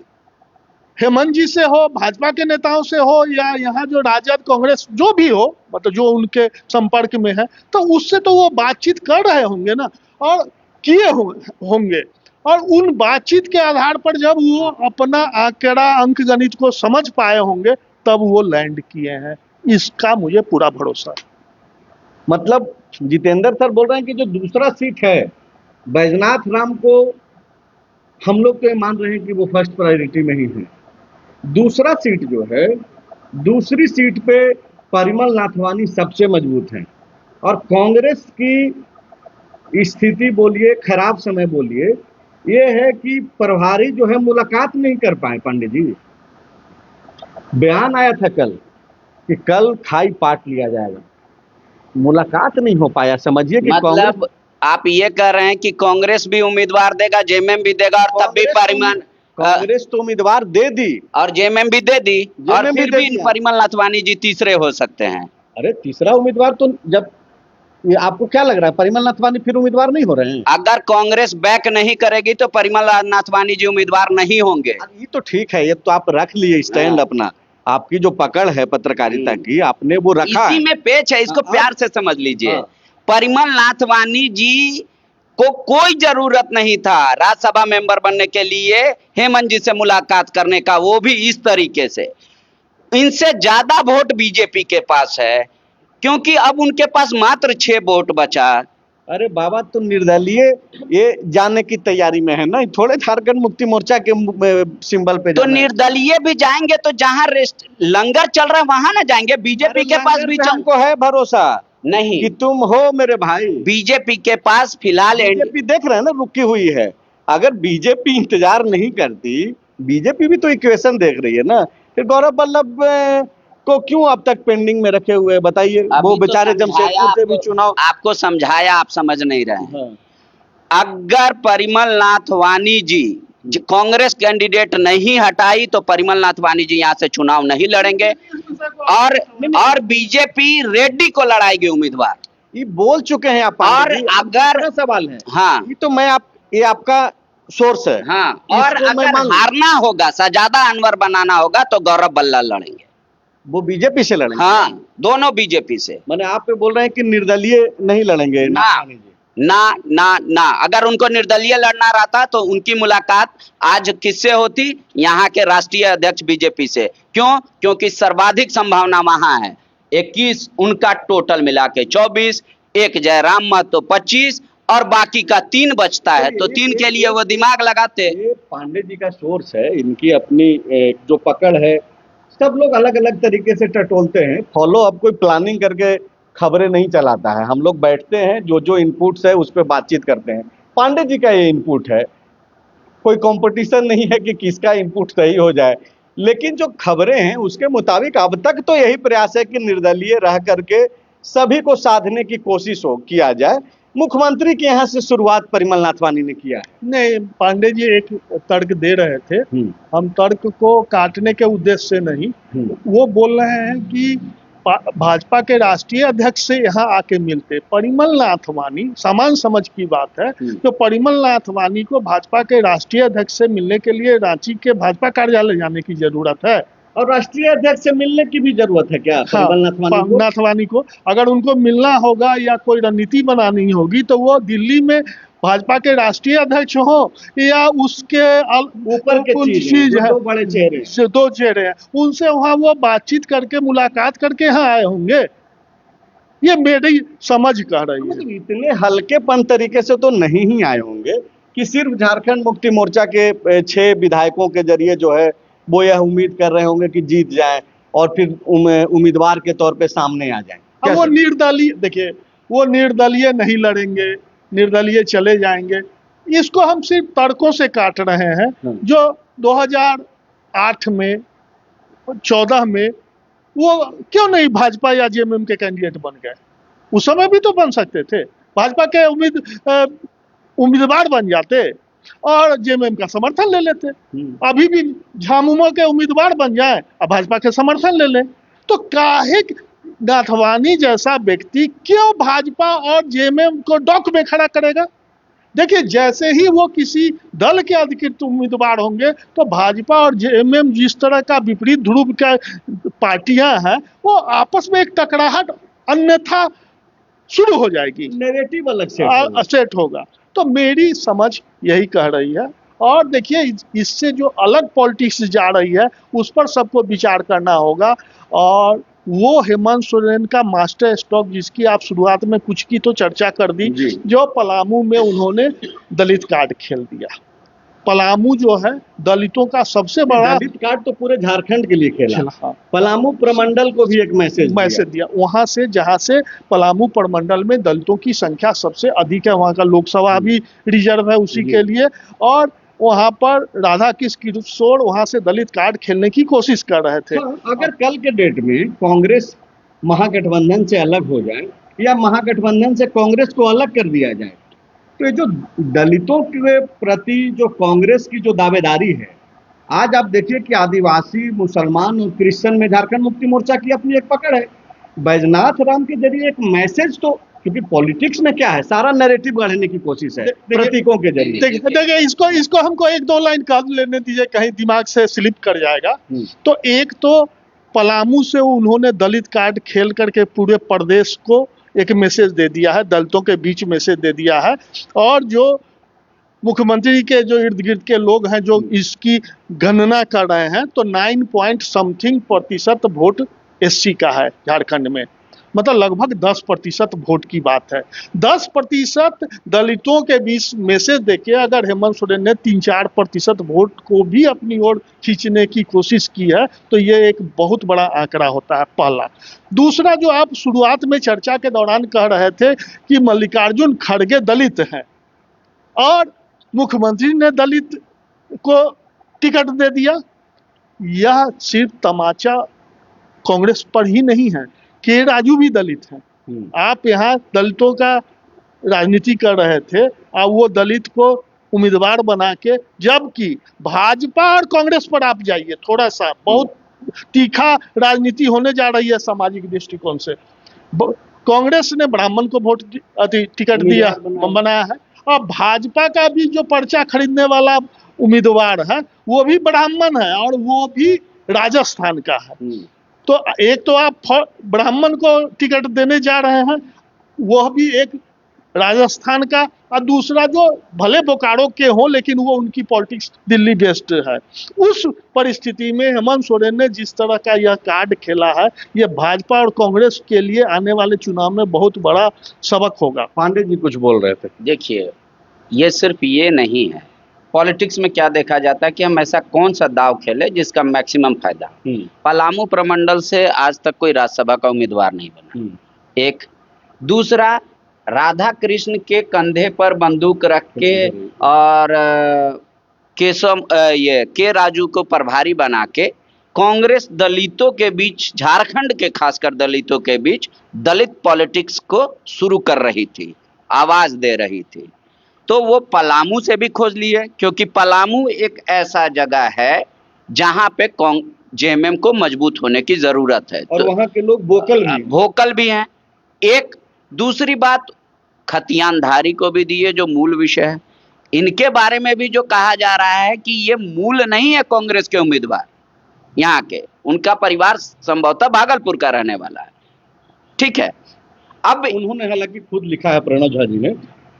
हेमंत जी से हो, भाजपा के नेताओं से हो, या यहाँ जो राजद कांग्रेस जो भी हो, मतलब जो उनके संपर्क में है, तो उससे तो वो बातचीत कर रहे होंगे ना, और किए होंगे। और उन बातचीत के आधार पर जब वो अपना आंकड़ा अंक गणित को समझ पाए होंगे तब वो लैंड किए हैं, इसका मुझे पूरा भरोसा है। मतलब जितेंद्र सर बोल रहे हैं कि जो दूसरा सीट है बैजनाथ राम को, हम लोग तो ये मान रहे हैं कि वो फर्स्ट प्रायोरिटी में ही है। दूसरा सीट जो है, दूसरी सीट पे परिमल नाथवानी सबसे मजबूत हैं, और कांग्रेस की स्थिति बोलिए, खराब समय बोलिए, ये है कि प्रभारी जो है मुलाकात नहीं कर पाए। पांडे जी, बयान आया था कल कि कल खाई पाट लिया जाएगा, मुलाकात नहीं हो पाया। समझिए कि मतलब आप ये कह रहे हैं कि कांग्रेस भी उम्मीदवार देगा, जेएमएम भी देगा, और तब भी परिमल कांग्रेस तो उम्मीदवार दे दी और जेएमएम भी दे दी, और जेएमएम भी फिर दे भी दिया। परिमल नाथवानी जी तीसरे हो सकते हैं। अरे तीसरा उम्मीदवार तो जब ये आपको क्या लग रहा है परिमल नाथवानी फिर उम्मीदवार नहीं हो रहे हैं? अगर कांग्रेस बैक नहीं करेगी तो परिमल नाथवानी जी उम्मीदवार नहीं होंगे। ये तो ठीक है, ये तो आप रख लिए स्टैंड हाँ। अपना, आपकी जो पकड़ है पत्रकारिता की आपने वो रखा इसी है। में पेच है, इसको हाँ, प्यार से समझ लीजिए। हाँ। परिमल नाथवानी जी को कोई जरूरत नहीं था राज्यसभा मेंबर बनने के लिए हेमंत जी से मुलाकात करने का, वो भी इस तरीके से। इनसे ज्यादा वोट बीजेपी के पास है, क्योंकि अब उनके पास मात्र 6 वोट बचा। अरे बाबा तुम निर्दलीय ये जाने की तैयारी में है ना, थोड़े झारखंड मुक्ति मोर्चा के सिंबल पे तो जाना है। निर्दलीय भी जाएंगे तो जहां लंगर चल रहा है वहां ना जाएंगे। बीजेपी के पास भी हमको है भरोसा नहीं, कि तुम हो मेरे भाई। बीजेपी के पास फिलहाल बीजेपी देख रहे हैं ना रुकी हुई है, अगर बीजेपी इंतजार नहीं करती, बीजेपी भी तो इक्वेशन देख रही है ना, फिर गौरव वल्लभ को क्यों अब तक पेंडिंग में रखे हुए हैं बताइए? वो अभी तो बेचारे जमशेदपुर से भी चुनाव आपको समझाया, आप समझ नहीं रहे हैं। हाँ। अगर परिमल नाथवानी जी कांग्रेस कैंडिडेट नहीं हटाई तो परिमल नाथवानी जी यहाँ से चुनाव नहीं लड़ेंगे, और बीजेपी रेड्डी को लड़ाएगी उम्मीदवार। ये बोल चुके हैं आप। और जी, अब अगर दूसरा सवाल है, हाँ ये तो मैं ये आपका सोर्स है। हाँ, और इसको मैं अगर मान लूं। हारना होगा, सजादा अनवर बनाना होगा तो गौरव बल्ला लड़ेंगे। वो बीजेपी से लड़ेंगे? हाँ, दोनों बीजेपी से। मैंने आप पे बोल रहे हैं कि निर्दलीय नहीं लड़ेंगे ना नाथवानी जी। ना ना ना, अगर उनको निर्दलीय लड़ना रहता तो उनकी मुलाकात आज किससे होती? यहाँ के राष्ट्रीय अध्यक्ष बीजेपी से। क्यों? क्योंकि सर्वाधिक संभावना वहां है। 21 उनका टोटल मिला के 24, एक जयराम महतो 25, और बाकी का 3 बचता है, तो 3 के लिए वो दिमाग लगाते। ये पांडे जी का सोर्स है, इनकी अपनी जो पकड़ है, सब लोग अलग अलग तरीके से टटोलते हैं। फॉलो अब कोई प्लानिंग करके खबरें नहीं चलाता है, हम लोग बैठते हैं, जो जो इनपुट्स है उस पर बातचीत करते हैं। पांडे जी का ये इनपुट है, कोई कंपटीशन नहीं है कि किसका इनपुट सही हो जाए, लेकिन जो खबरें हैं उसके मुताबिक अब तक तो यही प्रयास है कि निर्दलीय रह करके सभी को साधने की कोशिश किया जाए। मुख्यमंत्री के यहाँ से शुरुआत परिमल नाथवानी ने किया है। नहीं, पांडे जी एक तर्क दे रहे थे, हम तर्क को काटने के उद्देश्य से नहीं, वो बोल रहे हैं कि भाजपा के राष्ट्रीय अध्यक्ष से यहाँ आके मिलते। परिमल नाथवानी, सामान्य समझ की बात है, तो परिमल नाथवानी को भाजपा के राष्ट्रीय अध्यक्ष से मिलने के लिए रांची के भाजपा कार्यालय जाने की जरूरत है। और राष्ट्रीय अध्यक्ष से मिलने की भी जरूरत है क्या? हाँ, परिमल नाथवानी को अगर उनको मिलना होगा या कोई रणनीति बनानी होगी तो वो दिल्ली में भाजपा के राष्ट्रीय अध्यक्ष हो या उसके ऊपर के चीज है, दो बड़े चेहरे से 2 चेहरे हैं, उनसे वहां वो बातचीत करके मुलाकात करके यहाँ आए होंगे। ये मेरी समझ कह रही है। इतने हल्केपन तरीके से तो नहीं ही आए होंगे कि सिर्फ झारखंड मुक्ति मोर्चा के 6 विधायकों के जरिए जो है वो यह उम्मीद कर रहे होंगे कि जीत जाएं और फिर उम्मीदवार के तौर पे सामने आ जाएं। अब वो निर्दलीय, देखिए वो निर्दलीय नहीं लड़ेंगे, निर्दलीय चले जाएंगे, इसको हम सिर्फ तर्कों से काट रहे हैं। जो 2008 में 14 में वो क्यों नहीं भाजपा या जेएमएम के कैंडिडेट बन गए? उस समय भी तो बन सकते थे, भाजपा के उम्मीदवार बन जाते और जेएमएम का समर्थन ले लेते। अभी भी झामुमो के उम्मीदवार बन जाए और भाजपा के समर्थन ले ले। तो काहे नाथवानी जैसा व्यक्ति क्यों भाजपा और जेएमएम को डॉक में खड़ा करेगा? देखिए, जैसे ही वो किसी दल के अधिकृत उम्मीदवार होंगे तो भाजपा और जेएमएम जिस तरह का विपरीत ध्रुव का पार्टियां हैं, वो आपस में एक टकराहट अन्यथा शुरू हो जाएगी, नैरेटिव अलग सेट होगा। तो मेरी समझ यही कह रही है। और देखिए, इससे जो अलग पॉलिटिक्स जा रही है उस पर सबको विचार करना होगा। और वो हेमंत सोरेन का मास्टर स्ट्रोक, जिसकी आप शुरुआत में कुछ की तो चर्चा कर दी, जो पलामू में उन्होंने दलित कार्ड खेल दिया। पलामू जो है दलितों का सबसे बड़ा दलित कार्ड तो पूरे झारखंड के लिए खेला। हाँ। पलामू प्रमंडल को भी एक मैसेज दिया। वहां से, जहां से पलामू प्रमंडल में दलितों की संख्या सबसे अधिक है, वहां का लोकसभा भी रिजर्व है उसी के लिए, और वहां पर राधा किशोर वहां से दलित कार्ड खेलने की कोशिश कर रहे थे। हाँ, अगर कल के डेट में कांग्रेस महागठबंधन से अलग हो जाए या महागठबंधन से कांग्रेस को अलग कर दिया जाए, तो ये जो दलितों के प्रति जो कांग्रेस की जो दावेदारी है आज आप देखिए कि आदिवासी, मुसलमान और क्रिश्चियन में झारखंड मुक्ति मोर्चा की अपनी एक पकड़ है। बैजनाथ राम के जरिए एक मैसेज, तो क्योंकि पॉलिटिक्स में क्या है, सारा नैरेटिव गढ़ने की कोशिश है प्रतीकों के जरिए। देखिए इसको हमको एक दो लाइन कह लेने दीजिए, कहीं दिमाग से स्लिप कर जाएगा। तो एक तो पलामू से उन्होंने दलित कार्ड खेल करके पूरे प्रदेश को एक मैसेज दे दिया है, दलितों के बीच मैसेज दे दिया है। और जो मुख्यमंत्री के जो इर्द गिर्द के लोग हैं जो इसकी गणना कर रहे हैं, तो 9 पॉइंट समथिंग % वोट SC का है झारखंड में, मतलब लगभग 10% वोट की बात है। 10% दलितों के बीच मैसेज देके अगर हेमंत सोरेन ने 3-4% वोट को भी अपनी ओर खींचने की कोशिश की है, तो ये एक बहुत बड़ा आंकड़ा होता है, पहला। दूसरा, जो आप शुरुआत में चर्चा के दौरान कह रहे थे कि मल्लिकार्जुन खड़गे दलित हैं और मुख्यमंत्री ने दलित को टिकट दे दिया, यह सिर्फ तमाचा कांग्रेस पर ही नहीं है। के राजू भी दलित हैं। आप यहाँ दलितों का राजनीति कर रहे थे और वो दलित को उम्मीदवार बना के, जबकि भाजपा और कांग्रेस पर आप जाइए, थोड़ा सा बहुत तीखा राजनीति होने जा रही है सामाजिक दृष्टिकोण से। कांग्रेस ने ब्राह्मण को वोट टिकट दिया बनाया है, और भाजपा का भी जो पर्चा खरीदने वाला उम्मीदवार है वो भी ब्राह्मण है और वो भी राजस्थान का है। तो एक तो आप ब्राह्मण को टिकट देने जा रहे हैं, वह भी एक राजस्थान का, और दूसरा जो भले बोकारो के हों लेकिन वो उनकी पॉलिटिक्स दिल्ली बेस्ड है। उस परिस्थिति में हेमंत सोरेन ने जिस तरह का यह कार्ड खेला है, ये भाजपा और कांग्रेस के लिए आने वाले चुनाव में बहुत बड़ा सबक होगा। पांडे जी कुछ बोल रहे थे। देखिए, ये सिर्फ ये नहीं है, पॉलिटिक्स में क्या देखा जाता है कि हम ऐसा कौन सा दाव खेले जिसका मैक्सिमम फायदा। पलामू प्रमंडल से आज तक कोई राज्यसभा का उम्मीदवार नहीं बना, एक। दूसरा, राधा कृष्ण के कंधे पर बंदूक रख के और के राजू को प्रभारी बना के कांग्रेस दलितों के बीच, झारखंड के खासकर दलितों के बीच दलित पॉलिटिक्स को शुरू कर रही थी, आवाज दे रही थी। तो वो पलामू से भी खोज लिए, क्योंकि पलामू एक ऐसा जगह है जहां पे जेएमएम को मजबूत होने की जरूरत है, और तो वहां के लोग वोकल भी हैं। एक दूसरी बात, खतियानधारी को भी दिए, जो मूल विषय है। इनके बारे में भी जो कहा जा रहा है कि ये मूल नहीं है कांग्रेस के उम्मीदवार यहाँ के, उनका परिवार संभवतः भागलपुर का रहने वाला है, ठीक है। अब उन्होंने हालांकि खुद लिखा है, प्रणव झा जी ने,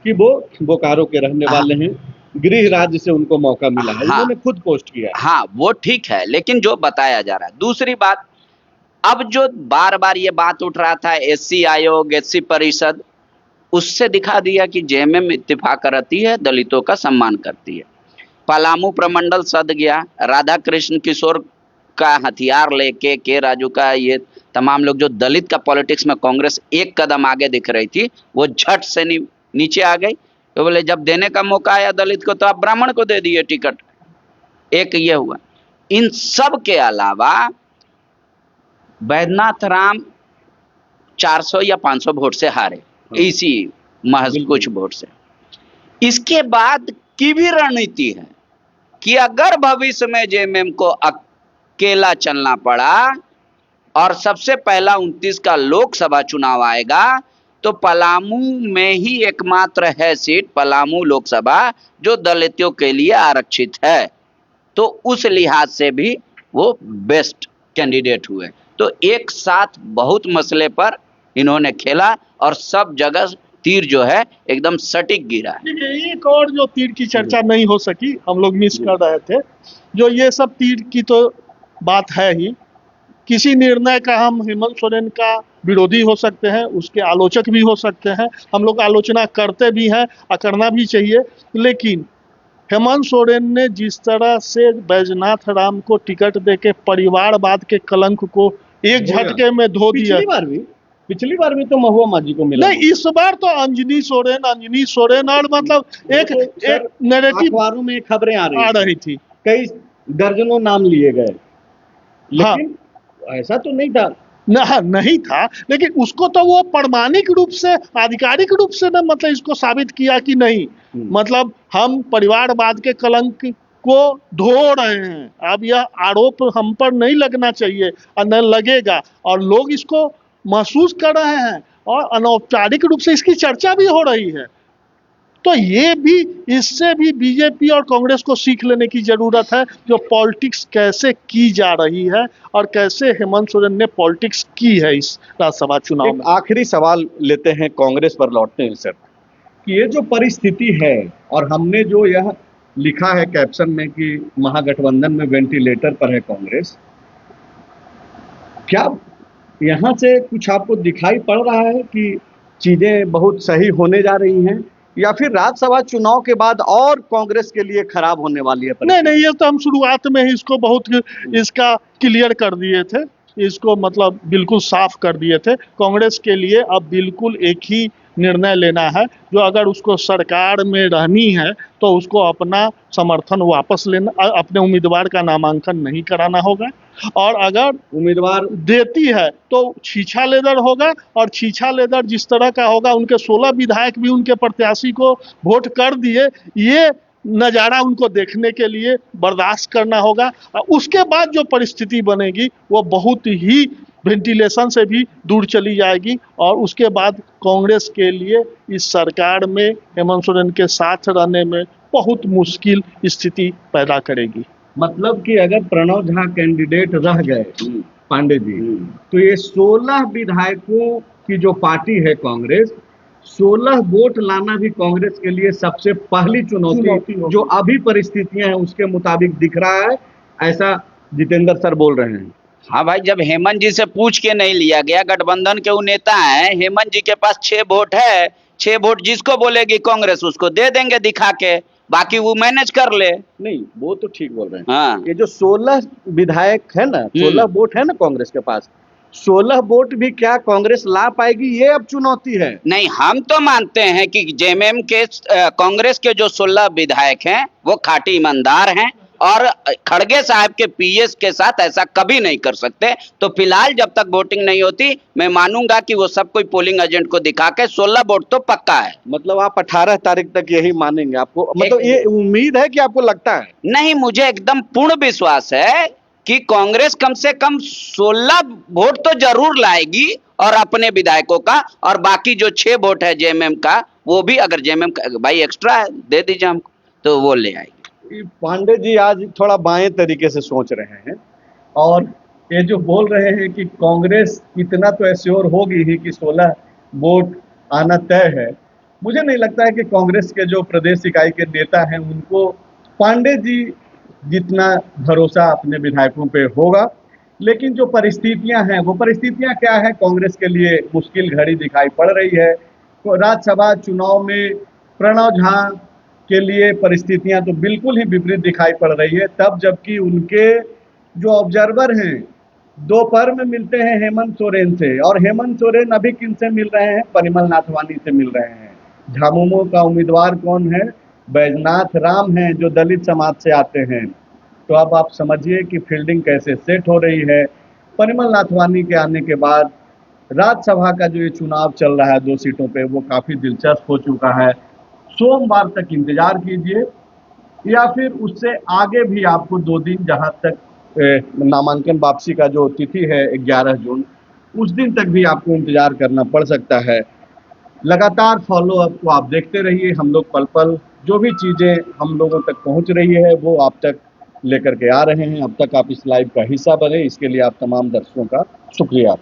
कि वो बोकारो के रहने वाले हैं, गृह राज्य से उनको मौका मिला है, उन्होंने खुद पोस्ट किया है। हाँ, वो ठीक है, लेकिन जो बताया जा रहा है। दूसरी बात, अब जो बार बार ये बात उठ रहा था SC आयोग, SC परिषद, उससे दिखा दिया कि जेएमएम इत्तेफाक करती है, दलितों का सम्मान करती है। पलामू प्रमंडल सद गया, राधा कृष्ण किशोर का हथियार लेके, के राजू का, ये तमाम लोग जो दलित का पॉलिटिक्स में कांग्रेस एक कदम आगे दिख रही थी, वो झट से नीचे आ गई। तो बोले जब देने का मौका आया दलित को, तो आप ब्राह्मण को दे दिए टिकट। एक ये हुआ। इन सब के अलावा बैजनाथ राम 400 या 500 वोट से हारे, इसी महज कुछ वोट से। इसके बाद की भी रणनीति है कि अगर भविष्य में जेएमएम को अकेला चलना पड़ा और सबसे पहला 29 का लोकसभा चुनाव आएगा, तो पलामू में ही एकमात्र है सीट, पलामू लोकसभा, जो दलितों के लिए आरक्षित है। तो उस लिहाज से भी वो बेस्ट कैंडिडेट हुए। तो एक साथ बहुत मसले पर इन्होंने खेला और सब जगह तीर जो है एकदम सटीक गिरा है। एक और जो तीर की चर्चा नहीं हो सकी, हम लोग मिस कर रहे थे, जो ये सब तीर की तो बात है ही, किसी निर्णय का हम हेमंत सोरेन का विरोधी हो सकते हैं, उसके आलोचक भी हो सकते हैं, हम लोग आलोचना करते भी हैं और करना भी चाहिए, लेकिन हेमंत सोरेन ने जिस तरह से बैजनाथ राम को टिकट देके परिवारवाद के कलंक को एक झटके में धो दिया। पिछली बार भी तो महुआ माझी को मिला नहीं, इस बार तो अंजनी सोरेन और मतलब एक नैरेटिव अखबारों में खबरें आ रही थी, कई दर्जनों नाम लिए गए, लेकिन ऐसा तो नहीं था। नहीं था, लेकिन उसको तो वो प्रमाणिक रूप से, आधिकारिक रूप से ना, मतलब इसको साबित किया कि नहीं, मतलब हम परिवारवाद के कलंक को धो रहे हैं। अब यह आरोप हम पर नहीं लगना चाहिए और न लगेगा, और लोग इसको महसूस कर रहे हैं और अनौपचारिक रूप से इसकी चर्चा भी हो रही है। तो ये भी, इससे भी बीजेपी और कांग्रेस को सीख लेने की जरूरत है, जो पॉलिटिक्स कैसे की जा रही है और कैसे हेमंत सोरेन ने पॉलिटिक्स की है इस राज्यसभा चुनाव एक में। आखिरी सवाल लेते हैं, कांग्रेस पर लौटते हैं सर, कि ये जो परिस्थिति है और हमने जो यह लिखा है कैप्शन में कि महागठबंधन में वेंटिलेटर पर है कांग्रेस, क्या यहाँ से कुछ आपको दिखाई पड़ रहा है कि चीजें बहुत सही होने जा रही हैं, या फिर राज्यसभा चुनाव के बाद और कांग्रेस के लिए खराब होने वाली है नहीं नहीं, ये तो हम शुरुआत में ही इसको बहुत इसका क्लियर कर दिए थे, इसको मतलब बिल्कुल साफ कर दिए थे। कांग्रेस के लिए अब बिल्कुल एक ही निर्णय लेना है, जो अगर उसको सरकार में रहनी है तो उसको अपना समर्थन वापस लेना, अपने उम्मीदवार का नामांकन नहीं कराना होगा, और अगर उम्मीदवार देती है तो छीछा लेदर होगा, और छीछा लेदर जिस तरह का होगा, उनके 16 विधायक भी उनके प्रत्याशी को वोट कर दिए, ये नज़ारा उनको देखने के लिए बर्दाश्त करना होगा। और उसके बाद जो परिस्थिति बनेगी वो बहुत ही वेंटिलेशन से भी दूर चली जाएगी, और उसके बाद कांग्रेस के लिए इस सरकार में हेमंत सोरेन के साथ रहने में बहुत मुश्किल स्थिति पैदा करेगी। मतलब कि अगर प्रणव झा कैंडिडेट रह गए पांडे जी, तो ये 16 विधायकों की जो पार्टी है कांग्रेस, 16 वोट लाना भी कांग्रेस के लिए सबसे पहली चुनौती जो अभी परिस्थितियां हैं उसके मुताबिक दिख रहा है, ऐसा जितेंद्र सर बोल रहे हैं। हाँ भाई, जब हेमंत जी से पूछ के नहीं लिया गया, गठबंधन के वो नेता हैं, हेमंत जी के पास 6 वोट है, 6 वोट जिसको बोलेगी कांग्रेस उसको दे देंगे दिखा के, बाकी वो मैनेज कर ले। नहीं, वो तो ठीक बोल रहे हैं। हाँ, ये जो 16 विधायक है ना, 16 वोट है ना कांग्रेस के पास, 16 वोट भी क्या कांग्रेस ला पाएगी, ये अब चुनौती है। नहीं, हम तो मानते हैं कि जेएमएम के कांग्रेस के जो 16 विधायक हैं वो खाटी ईमानदार हैं, और खड़गे साहब के पीएस के साथ ऐसा कभी नहीं कर सकते। तो फिलहाल जब तक वोटिंग नहीं होती, मैं मानूंगा कि वो सब कोई पोलिंग एजेंट को दिखा के 16 वोट तो पक्का है। मतलब आप 18 तारीख तक यही मानेंगे? आपको मतलब ये उम्मीद है कि आपको लगता है? नहीं, मुझे एकदम पूर्ण विश्वास है कि कांग्रेस कम से कम 16 वोट तो जरूर लाएगी, और अपने विधायकों का, और बाकी जो 6 वोट है जेएमएम का, वो भी अगर जेएमएम भाई एक्स्ट्रा है दे दीजिए हमको, तो वो ले आएगी। पांडे जी आज थोड़ा बाएं तरीके से सोच रहे हैं, और ये जो बोल रहे हैं कि कांग्रेस इतना तो एश्योर होगी ही कि 16 वोट आना तय है। मुझे नहीं लगता है कि कांग्रेस के जो प्रदेश इकाई के नेता हैं उनको पांडे जी जितना भरोसा अपने विधायकों पे होगा, लेकिन जो परिस्थितियां हैं, वो परिस्थितियां क्या है, कांग्रेस के लिए मुश्किल घड़ी दिखाई पड़ रही है। तो राज्यसभा चुनाव में प्रणव झा के लिए परिस्थितियां तो बिल्कुल ही विपरीत दिखाई पड़ रही है, तब जबकि उनके जो ऑब्जर्वर हैं दोपहर में मिलते हैं हेमंत सोरेन से, और हेमंत सोरेन अभी किनसे मिल रहे हैं? परिमल नाथवानी से मिल रहे हैं। झामुमो का उम्मीदवार कौन है? बैजनाथ राम हैं, जो दलित समाज से आते हैं। तो अब आप समझिए कि फील्डिंग कैसे सेट हो रही है। परिमल नाथवानी के आने के बाद राज्यसभा का जो ये चुनाव चल रहा है 2 सीटों पे, वो काफ़ी दिलचस्प हो चुका है। सोमवार तक इंतजार कीजिए, या फिर उससे आगे भी आपको 2 दिन, जहां तक नामांकन वापसी का जो तिथि है 11 जून, उस दिन तक भी आपको इंतजार करना पड़ सकता है। लगातार फॉलो अप को आप देखते रहिए। हम लोग पल पल जो भी चीज़ें हम लोगों तक पहुंच रही है वो आप तक लेकर के आ रहे हैं। अब तक आप इस लाइव का हिस्सा बने, इसके लिए आप तमाम दर्शकों का शुक्रिया।